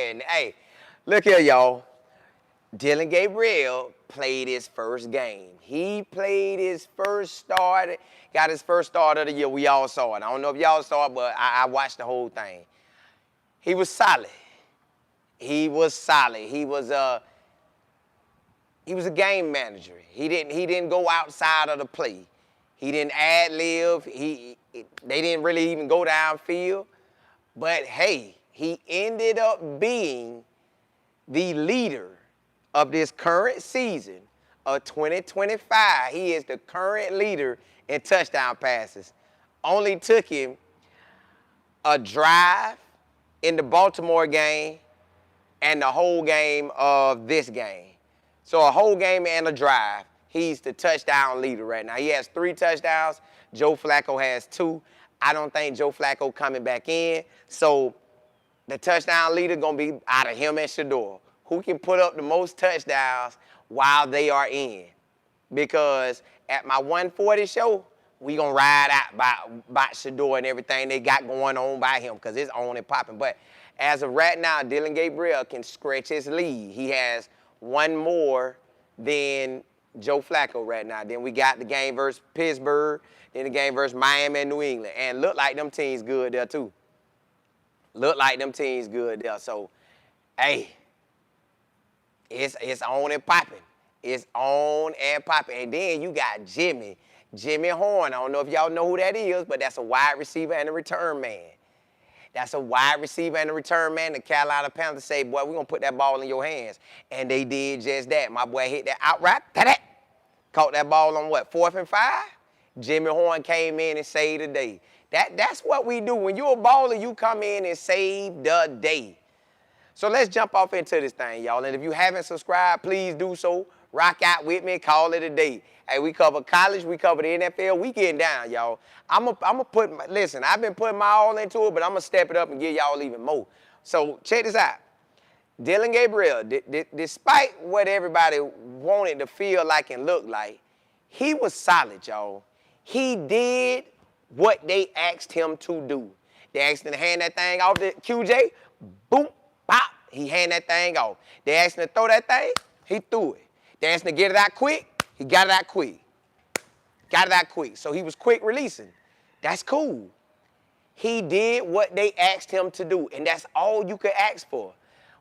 man. Hey, look here, y'all. Dillion Gabriel played his first game. He played his first start, got his first start of the year. We all saw it. I don't know if y'all saw it, but I watched the whole thing. He was solid. He was solid. He was a game manager. He didn't go outside of the play. He didn't ad lib. They didn't really even go downfield. But hey, he ended up being the leader of this current season of 2025. He is the current leader in touchdown passes. Only took him a drive in the Baltimore game and the whole game of this game. So a whole game and a drive. He's the touchdown leader right now. He has 3 touchdowns. Joe Flacco has 2. I don't think Joe Flacco coming back in. So the touchdown leader going to be out of him and Shador. Who can put up the most touchdowns while they are in? Because at my 140 show, we going to ride out by Shador and everything they got going on by him because it's on and popping. But as of right now, Dillion Gabriel can stretch his lead. He has 1 more than Joe Flacco right now. Then we got the game versus Pittsburgh, then the game versus Miami and New England. And look like them teams good there too. Look like them teams good there. So, hey, it's on and popping. It's on and popping. And then you got Jimmy Horn. I don't know if y'all know who that is, but that's a wide receiver and a return man. That's a wide receiver and a return man. The Carolina Panthers say, boy, we're going to put that ball in your hands. And they did just that. My boy hit that outright. Ta-da! Caught that ball on what, 4th and 5? Jimmy Horn came in and saved the day. That's what we do. When you're a baller, you come in and save the day. So let's jump off into this thing, y'all. And if you haven't subscribed, please do so. Rock out with me. Call it a day. Hey, we cover college. We cover the NFL. We getting down, y'all. Listen, I've been putting my all into it, but I'm going to step it up and give y'all even more. So check this out. Dillion Gabriel, despite what everybody wanted to feel like and look like, he was solid, y'all. He did what they asked him to do. They asked him to hand that thing off to QJ. Boom, pop. He hand that thing off. They asked him to throw that thing. He threw it. They asked him to get it out quick. He got it out quick. Got it out quick. So he was quick releasing. That's cool. He did what they asked him to do, and that's all you could ask for.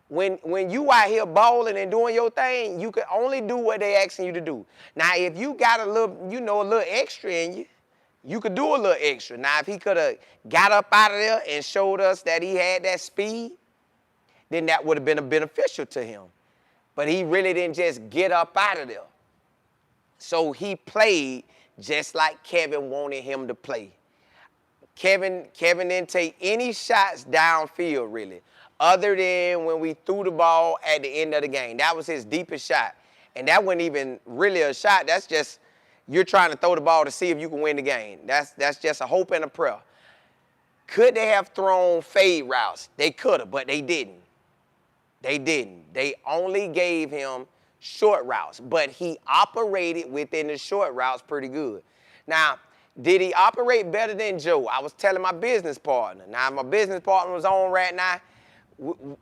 When you out here balling and doing your thing, you can only do what they asking you to do. Now, if you got a little, a little extra in you, you could do a little extra. Now, if he could have got up out of there and showed us that he had that speed, then that would have been beneficial to him. But he really didn't just get up out of there. So he played just like Kevin wanted him to play. Kevin didn't take any shots downfield, really, other than when we threw the ball at the end of the game. That was his deepest shot. And that wasn't even really a shot. That's just you're trying to throw the ball to see if you can win the game. That's just a hope and a prayer. Could they have thrown fade routes? They could have, but they didn't. They didn't. They only gave him short routes, but he operated within the short routes pretty good. Now, did he operate better than Joe? I was telling my business partner. Now, if my business partner was on right now,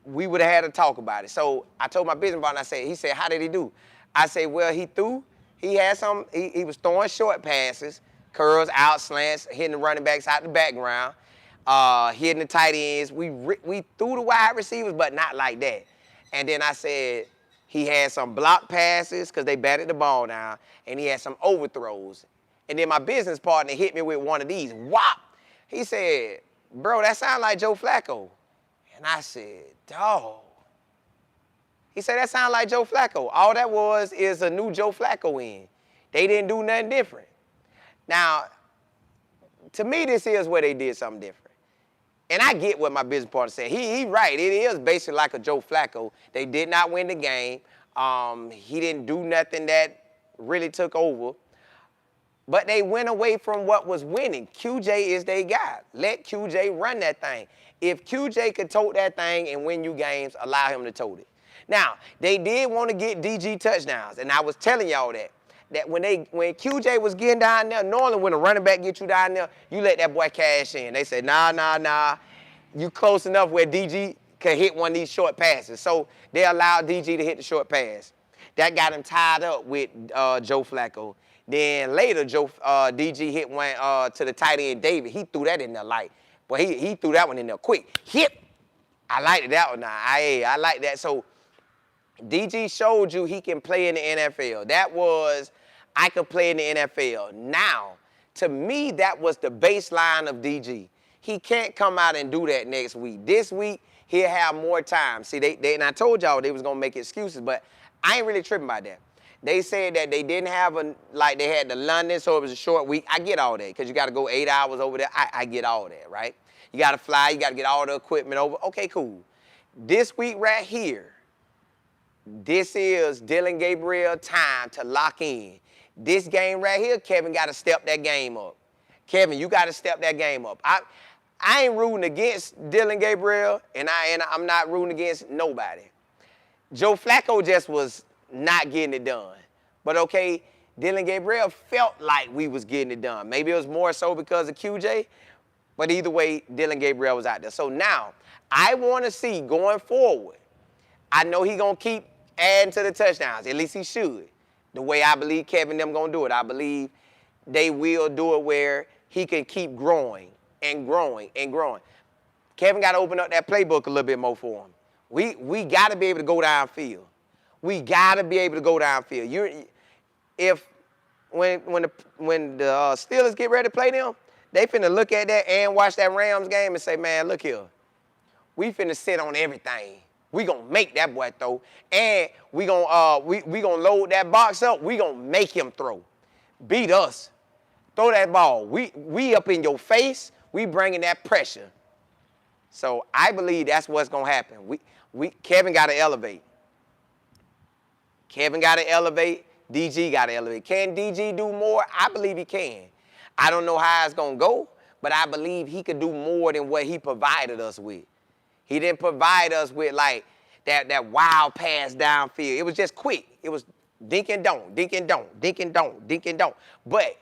we would have had to talk about it. So I told my business partner, he said, how did he do? I said, well, he was throwing short passes, curls, out slants, hitting the running backs out the background, hitting the tight ends. We threw the wide receivers, but not like that. And then I said, he had some block passes because they batted the ball down, and he had some overthrows. And then my business partner hit me with one of these. Whop! He said, bro, that sounds like Joe Flacco. And I said, dawg. He said, that sounds like Joe Flacco. All that is a new Joe Flacco in. They didn't do nothing different. Now, to me, this is where they did something different. And I get what my business partner said. He right. It is basically like a Joe Flacco. They did not win the game. He didn't do nothing that really took over. But they went away from what was winning. QJ is their guy. Let QJ run that thing. If QJ could tote that thing and win you games, allow him to tote it. Now, they did want to get DG touchdowns, and I was telling y'all that when QJ was getting down there, normally when a running back gets you down there, you let that boy cash in. They said, nah, you close enough where DG could hit one of these short passes. So they allowed DG to hit the short pass. That got him tied up with Joe Flacco. Then later, DG hit one to the tight end, David. He threw that in there like, but he threw that one in there quick. Hit. I liked that one. I like that. So DG showed you he can play in the NFL. That was, I could play in the NFL. Now, to me, that was the baseline of DG. He can't come out and do that next week. This week, he'll have more time. See, and I told y'all they was going to make excuses, but I ain't really tripping about that. They said that they didn't have they had the London, so it was a short week. I get all that, because you got to go 8 hours over there. I get all that, right? You got to fly. You got to get all the equipment over. Okay, cool. This week right here, this is Dillion Gabriel time to lock in. This game right here, Kevin got to step that game up. Kevin, you got to step that game up. I ain't rooting against Dillion Gabriel, and I'm not rooting against nobody. Joe Flacco just was not getting it done. But okay, Dillion Gabriel felt like we was getting it done. Maybe it was more so because of QJ, but either way, Dillion Gabriel was out there. So now, I want to see going forward, I know he going to keep adding to the touchdowns. At least he should. The way I believe Kevin them going to do it. I believe they will do it where he can keep growing and growing and growing. Kevin got to open up that playbook a little bit more for him. We got to be able to go downfield. We got to be able to go downfield. When the Steelers get ready to play them, they finna look at that and watch that Rams game and say, man, look here. We finna sit on everything. We gonna make that boy throw, and we gonna load that box up. We gonna make him throw. Beat us. Throw that ball. We up in your face. We bringing that pressure. So I believe that's what's gonna happen. Kevin got to elevate. Kevin got to elevate. DG got to elevate. Can DG do more? I believe he can. I don't know how it's gonna go, but I believe he could do more than what he provided us with. He didn't provide us with like that wild pass downfield. It was just quick. It was dink and don't, dink and don't, dink and don't, dink and don't. But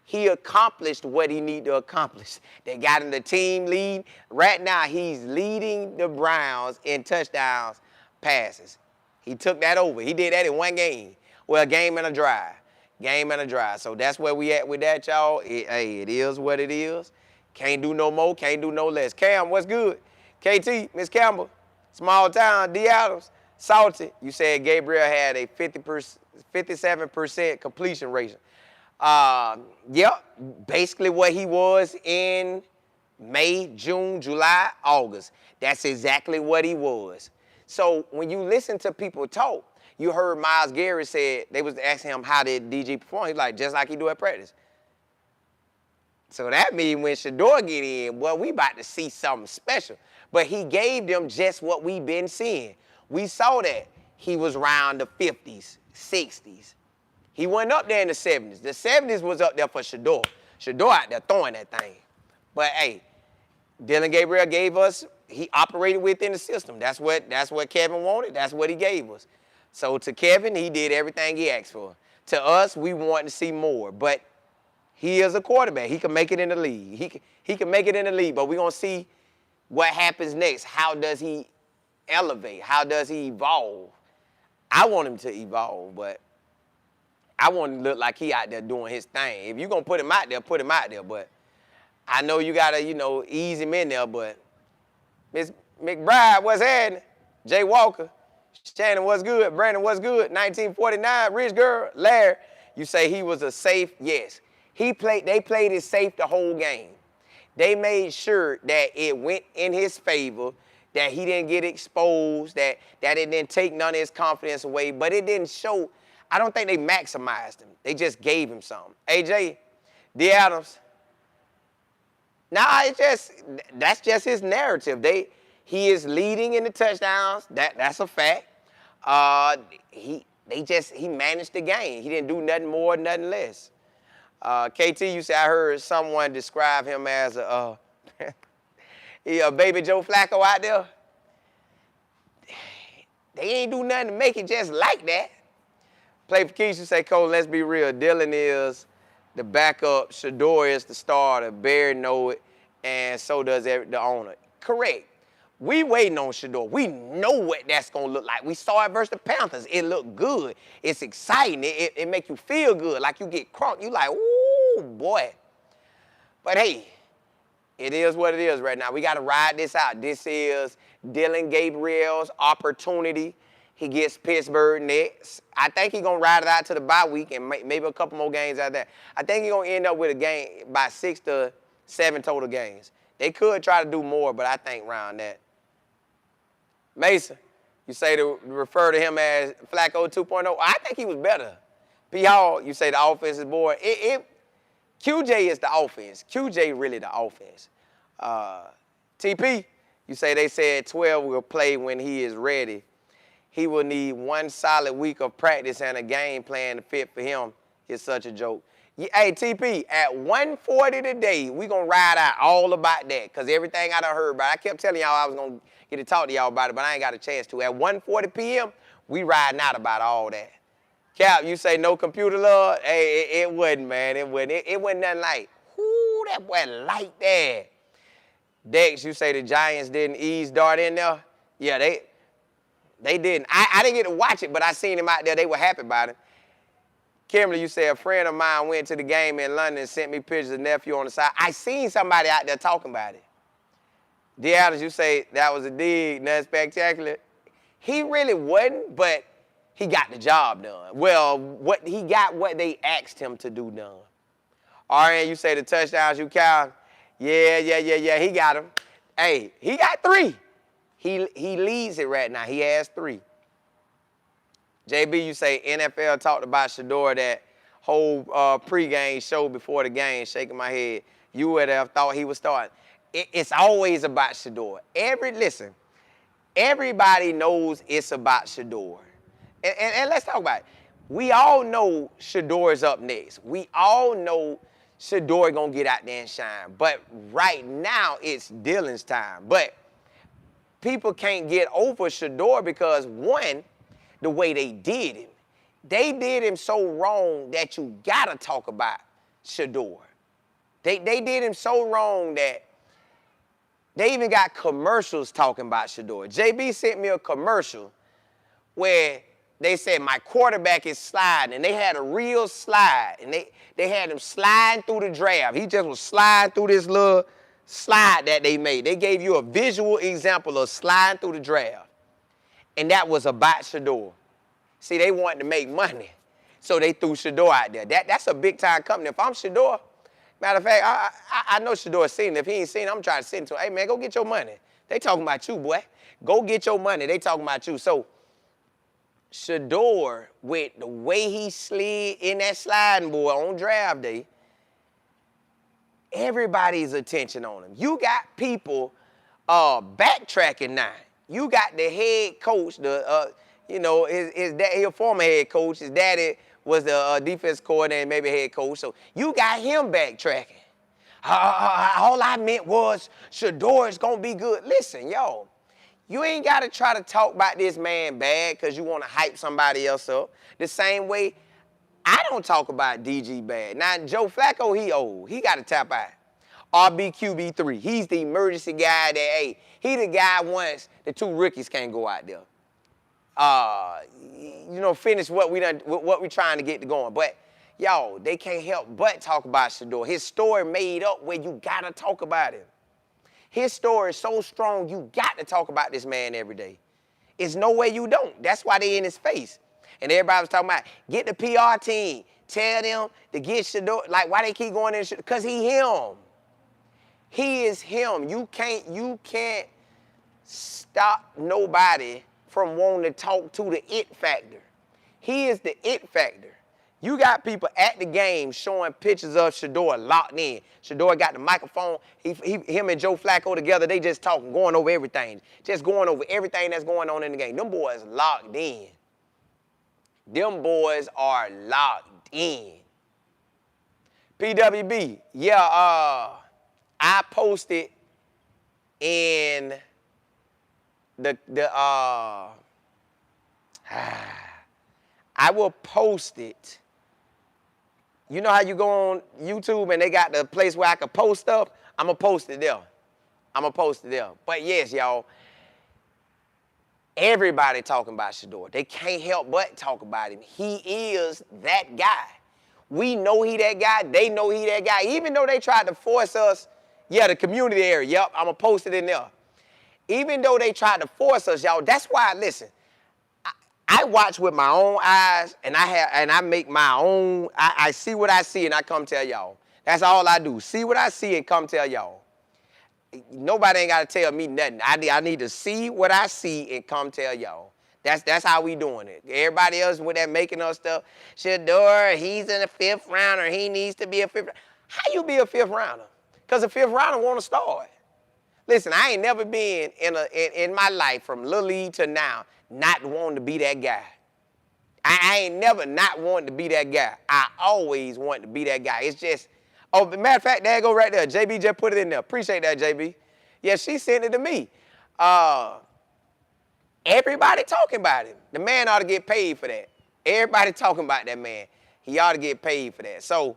he accomplished what he needed to accomplish. They got him the team lead. Right now, he's leading the Browns in touchdowns, passes. He took that over. He did that in one game. Well, a game and a drive. Game and a drive. So that's where we at with that, y'all. Hey, it is what it is. Can't do no more, can't do no less. Cam, what's good? KT, Miss Campbell, small town, D. Adams, Salty. You said Gabriel had a 57% completion rate. Yep, basically what he was in May, June, July, August. That's exactly what he was. So when you listen to people talk, you heard Myles Garrett said, they was asking him how did DG perform. He's like, just like he do at practice. So that means when Shador get in, well, we about to see something special. But he gave them just what we've been seeing. We saw that he was around the 50s, 60s. He wasn't up there in the 70s. The 70s was up there for Shador. Shador out there throwing that thing. But, hey, Dillion Gabriel gave us, he operated within the system. That's what Kevin wanted. That's what he gave us. So to Kevin, he did everything he asked for. To us, we want to see more. But he is a quarterback. He can make it in the league. He can make it in the league, but we're going to see what happens next. How does he elevate? How does he evolve? I want him to evolve, but I want him to look like he out there doing his thing. If you're going to put him out there, put him out there. But I know you got to, ease him in there. But Miss McBride, what's happening? Jay Walker, Shannon, what's good? Brandon, what's good? 1949, Rich Girl, Larry, you say he was a safe? Yes. They played it safe the whole game. They made sure that it went in his favor, that he didn't get exposed, that it didn't take none of his confidence away, but it didn't show. I don't think they maximized him. They just gave him something. AJ, D. Adams. Nah, that's just his narrative. He is leading in the touchdowns. That's a fact. He managed the game. He didn't do nothing more, nothing less. KT, you say, I heard someone describe him as a baby Joe Flacco out there. They ain't do nothing to make it just like that. Play for Keisha, say, Cole, let's be real. Dillion is the backup. Shador is the starter. Barry know it, and so does the owner. Correct. We waiting on Shador. We know what that's going to look like. We saw it versus the Panthers. It looked good. It's exciting. It make you feel good. Like you get crunk. You like, ooh, boy. But hey, it is what it is right now. We got to ride this out. This is Dillion Gabriel's opportunity. He gets Pittsburgh next. I think he's going to ride it out to the bye week and maybe a couple more games out there. I think he's going to end up with a game by 6 to 7 total games. They could try to do more, but I think around that. Mason, you say to refer to him as Flacco 2.0. I think he was better. P. Hall, you say the offense is boring. QJ is the offense. QJ really the offense. TP, you say they said 12 will play when he is ready. He will need one solid week of practice and a game plan to fit for him. It's such a joke. Hey, TP, at 1:40 today, we going to ride out all about that because everything I done heard about, I kept telling y'all I was going to get to talk to y'all about it, but I ain't got a chance to. At 1:40 p.m., we riding out about all that. Cap, you say no computer love? Hey, it wasn't, man. It wasn't. It wasn't nothing like, whoo, that boy like that. Dex, you say the Giants didn't ease Dart in there? Yeah, they didn't. I didn't get to watch it, but I seen him out there. They were happy about it. Kimberly, you say a friend of mine went to the game in London and sent me pictures of nephew on the side. I seen somebody out there talking about it. Deattles, you say that was a dig, nothing spectacular. He really wasn't, but he got the job done. Well, he got what they asked him to do done. RN, you say the touchdowns you count. Yeah, he got them. Hey, he got 3. He leads it right now. He has 3. JB, you say NFL talked about Shador that whole pregame show before the game, shaking my head. You would have thought he was starting. It's always about Shador. Listen, everybody knows it's about Shador. And let's talk about it. We all know Shador is up next. We all know Shador going to get out there and shine. But right now, it's Dillion's time. But people can't get over Shador because, one, the way they did him. They did him so wrong that you got to talk about Shador. They did him so wrong that they even got commercials talking about Shador. JB sent me a commercial where they said, my quarterback is sliding, and they had a real slide, and they had him sliding through the draft. He just was sliding through this little slide that they made. They gave you a visual example of sliding through the draft. And that was about Shador. See, they wanted to make money, so they threw Shador out there. That's a big-time company. If I'm Shador, matter of fact, I know Shador's seen it. If he ain't seen it, I'm trying to send it to him. Hey, man, go get your money. They talking about you, boy. Go get your money. They talking about you. So Shador, with the way he slid in that sliding board on draft day, everybody's attention on him. You got people backtracking now. You got the head coach, his former head coach. His daddy was the defense coordinator and maybe head coach. So you got him backtracking. All I meant was Shador is going to be good. Listen, yo, you ain't got to try to talk about this man bad because you want to hype somebody else up. The same way I don't talk about DG bad. Now, Joe Flacco, he old. He got to tap out. RBQB3. He's the emergency guy that, hey, he the guy once the 2 rookies can't go out there. Finish what we trying to get going. But, y'all, they can't help but talk about Shador. His story made up where you got to talk about him. His story is so strong, you got to talk about this man every day. It's no way you don't. That's why they in his face. And everybody was talking about, get the PR team. Tell them to get Shador. Like, why they keep going in? Because he him. He is him. You can't stop nobody from wanting to talk to the it factor. He is the it factor. You got people at the game showing pictures of Shador locked in. Shador got the microphone. Him and Joe Flacco together, they just talking, going over everything. Just going over everything that's going on in the game. Them boys locked in. Them boys are locked in. PWB, yeah, I posted in I will post it. You know how you go on YouTube and they got the place where I can post stuff? I'm going to post it there. But yes, y'all, Everybody talking about Shador. They can't help but talk about him. He is that guy. We know he that guy. They know he that guy. Even though they tried to force us, the community area. Yep, I'm going to post it in there. Even though they tried to force us, y'all, that's why, listen, I watch with my own eyes, and I make my own, I see what I see, and I come tell y'all. That's all I do. See what I see and come tell y'all. Nobody ain't got to tell me nothing. I need to see what I see and come tell y'all. That's how we doing it. Everybody else with that making us stuff, Shador, he's in a 5th rounder. He needs to be a 5th rounder. How you be a 5th rounder? Because a 5th rounder want to start. Listen, I ain't never been in my life from Little League to now not wanting to be that guy. I ain't never not wanting to be that guy. I always want to be that guy. It's just, matter of fact, there you go right there. JB just put it in there. Appreciate that, JB. Yeah, she sent it to me. Everybody talking about him. The man ought to get paid for that. Everybody talking about that man. He ought to get paid for that. So,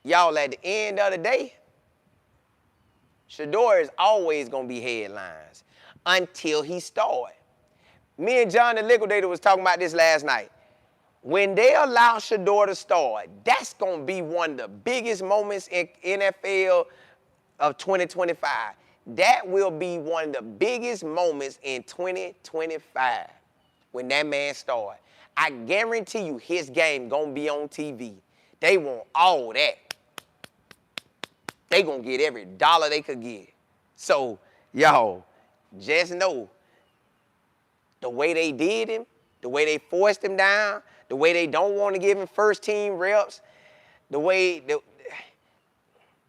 y'all, at the end of the day, Shador is always going to be headlines until he starts. Me and John the Liquidator was talking about this last night. When they allow Shador to start, that's going to be one of the biggest moments in NFL of 2025. That will be one of the biggest moments in 2025 when that man starts. I guarantee you his game going to be on TV. They want all that. They going to get every dollar they could get. So, y'all, just know the way they did him, the way they forced him down, the way they don't want to give him first-team reps, the way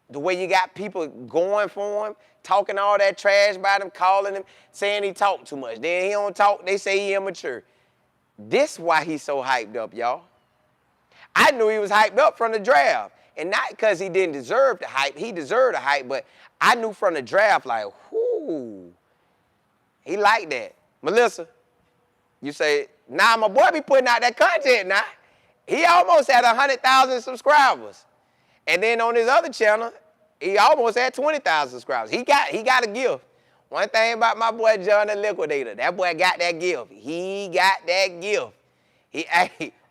you got people going for him, talking all that trash about him, calling him, saying he talk too much. Then he don't talk, they say he immature. This why he's so hyped up, y'all. I knew he was hyped up from the draft. And not because he didn't deserve the hype. He deserved the hype, but I knew from the draft, like, whoo, he like that. Melissa, you say, nah, my boy be putting out that content now. He almost had 100,000 subscribers. And then on his other channel, he almost had 20,000 subscribers. He got a gift. One thing about my boy John the Liquidator, that boy got that gift. He got that gift.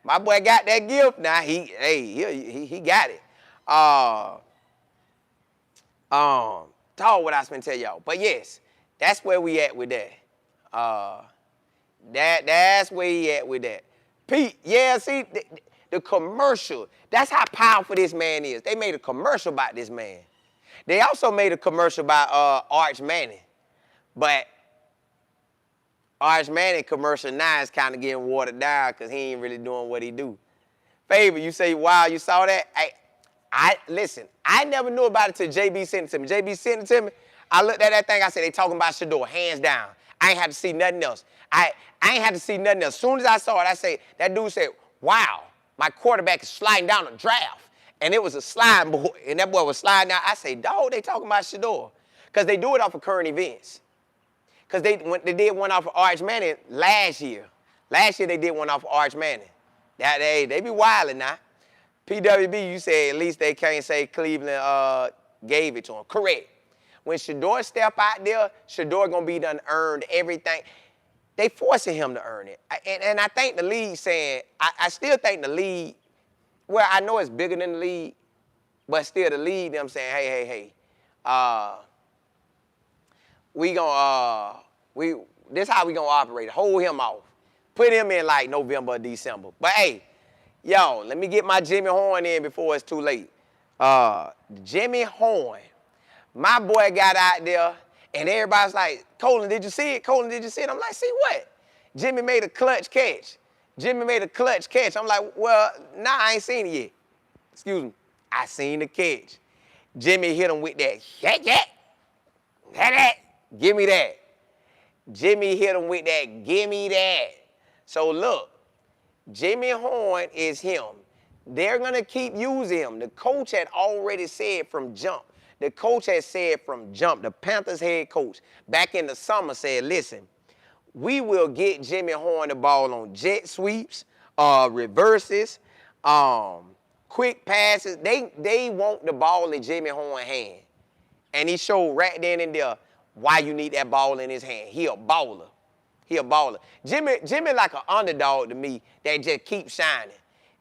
My boy got that gift now. He got it. Talk what I was gonna tell y'all. But yes, that's where we at with that. That's where he at with that. Pete, yeah, see, the commercial, that's how powerful this man is. They made a commercial about this man. They also made a commercial about Arch Manning. But Arch Manning commercial now is kind of getting watered down because he ain't really doing what he do. Favor, you say, wow, you saw that? Listen, I never knew about it till JB sent it to me. JB sent it to me. I looked at that thing. I said, they talking about Shador, hands down. I ain't had to see nothing else. I ain't had to see nothing else. As soon as I saw it, that dude said, wow, my quarterback is sliding down the draft. And it was a sliding boy, and that boy was sliding down. I say, dog, they talking about Shador. Because they do it off of current events. Because they did one off of Arch Manning last year. Last year they did one off of Arch Manning. They be wilding now. PWB, you say at least they can't say Cleveland gave it to him. Correct. When Shador step out there, Shador going to be done earned everything. They forcing him to earn it. And I think the league saying, I still think the league, well, I know it's bigger than the league, but still the league, them saying, hey, this how we gonna operate. Hold him off. Put him in like November or December. But hey, yo, let me get my Jimmy Horn in before it's too late. Jimmy Horn, my boy got out there, and everybody's like, Colin, did you see it? Colin, did you see it? I'm like, see what? Jimmy made a clutch catch. Jimmy made a clutch catch. I'm like, well, nah, I ain't seen it yet. Excuse me. I seen the catch. Jimmy hit him with that, that. Give me that. Jimmy hit him with that, give me that. So look, Jimmy Horn is him. They're going to keep using him. The coach had already said from jump. The coach had said from jump, the Panthers head coach, back in the summer said, listen, we will get Jimmy Horn the ball on jet sweeps, reverses, quick passes. They want the ball in Jimmy Horn's hand. And he showed right then and there why you need that ball in his hand. He a baller. He a baller. Jimmy like an underdog to me that just keeps shining.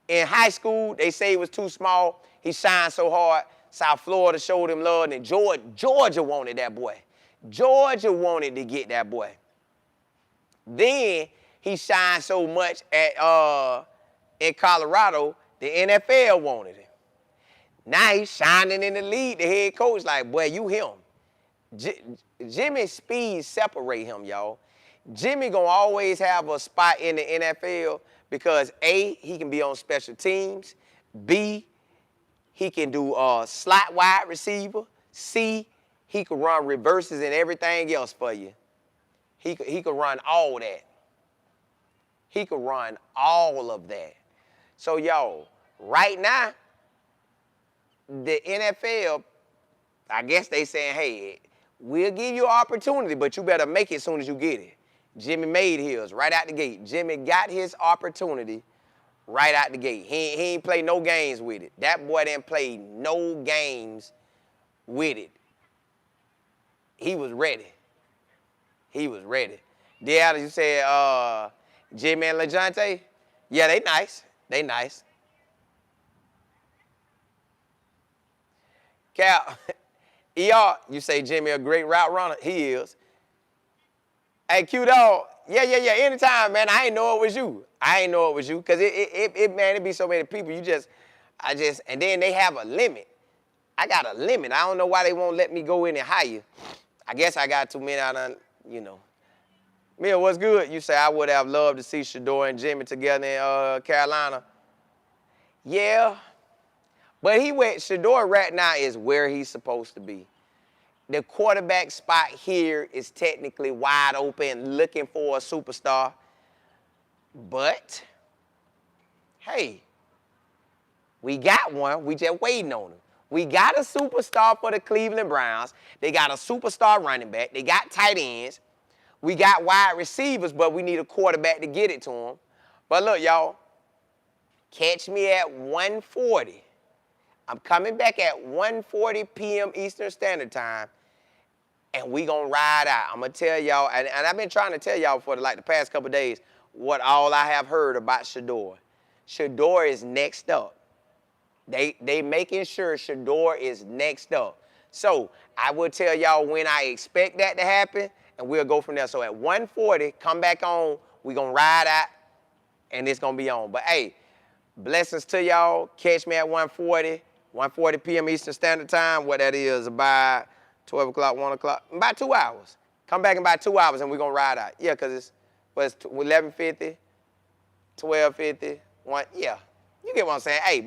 In high school, they say he was too small. He shined so hard. South Florida showed him love, and Georgia wanted that boy. Georgia wanted to get that boy. Then he shined so much at in Colorado, the NFL wanted him. Now he's shining in the league. The head coach like, boy, you him. Jimmy's speed separate him, y'all. Jimmy gonna always have a spot in the NFL because A, he can be on special teams. B, he can do slot wide receiver. C, he can run reverses and everything else for you. He could run all that. He could run all of that. So, y'all, right now, the NFL, I guess they saying, hey, we'll give you an opportunity, but you better make it as soon as you get it. Jimmy made his right out the gate. Jimmy got his opportunity right out the gate. He ain't play no games with it. That boy didn't play no games with it. He was ready. He was ready. Dillion, you said Jimmy and LeJounte? Yeah, they nice. They nice. Cal, ER, you say Jimmy a great route runner? He is. Hey, Q-Dog, yeah, anytime, man. I ain't know it was you. I ain't know it was you, because man, it be so many people. And then they have a limit. I got a limit. I don't know why they won't let me go in and hire. I guess I got too many out of, Mia, what's good? You say I would have loved to see Shador and Jimmy together in Carolina. Yeah, but Shador right now is where he's supposed to be. The quarterback spot here is technically wide open, looking for a superstar. But, hey, we got one. We just waiting on him. We got a superstar for the Cleveland Browns. They got a superstar running back. They got tight ends. We got wide receivers, but we need a quarterback to get it to them. But look, y'all, catch me at 1:40. I'm coming back at 1:40 p.m. Eastern Standard Time, and we going to ride out. I'm going to tell y'all, and I've been trying to tell y'all for the past couple of days what all I have heard about Shador. Shador is next up. They making sure Shador is next up. So I will tell y'all when I expect that to happen, and we'll go from there. So at 1:40, come back on. We're going to ride out, and it's going to be on. But, hey, blessings to y'all. Catch me at 1:40 p.m. Eastern Standard Time. What that is, about 12 o'clock, 1 o'clock. About 2 hours. Come back in about 2 hours, and we're going to ride out. Yeah, because it's 11:50, 12:50, 1. Yeah, you get what I'm saying. Hey.